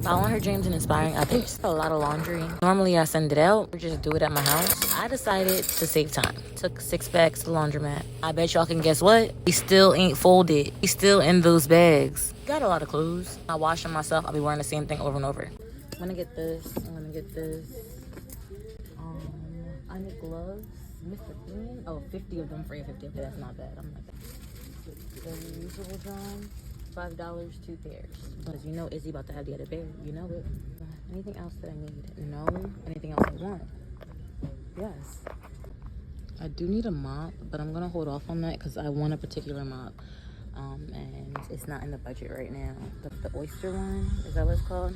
Following her dreams and inspiring others. A lot of laundry. Normally I send it out or just do it at my house. I decided to save time. Took 6 bags to the laundromat. I bet y'all can guess what? He still ain't folded. He's still in those bags. Got a lot of clothes. I wash them myself. I'll be wearing the same thing over and over. I'm gonna get this. I'm gonna get this. I need gloves. Mr. Clean. Oh, 50 of them for $50. Okay, that's not bad. I'm not bad. The reusable John. $5, 2 pairs. Because you know Izzy about to have the other pair. You know it. Anything else that I need? No. Anything else I want? Yes. I do need a mop, but I'm gonna hold off on that because I want a particular mop. And it's not in the budget right now. The oyster one, is that what it's called?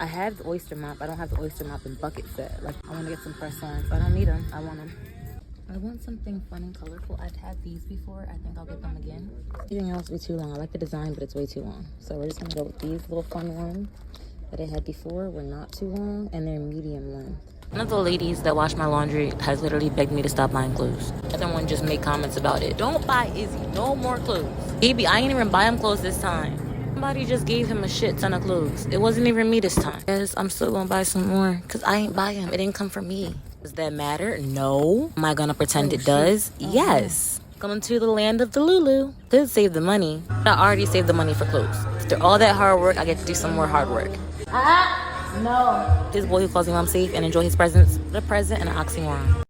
I have the oyster mop. I don't have the oyster mop in bucket set. Like, I want to get some press-ons. I don't need them. I want them. I want something fun and colorful. I've had these before. I think I'll get them again. Anything else will be too long. I like the design, but it's way too long. So we're just gonna go with these little fun ones that I had before. Were not too long, and they're medium length. One of the ladies that wash my laundry has literally begged me to stop buying clothes. The other one just made comments about it. Don't buy Izzy no more clothes. Baby, I ain't even buy him clothes this time. Somebody just gave him a shit ton of clothes. It wasn't even me this time. Yes, I'm still gonna buy some more because I ain't buy him. It didn't come from me. Does that matter? No. Am I gonna pretend it does? Yes. Coming to the land of the Lulu. Could save the money. I already saved the money for clothes. After all that hard work, I get to do some more hard work. No. This boy who calls me mom safe and enjoy his presents. The present and an oxymoron.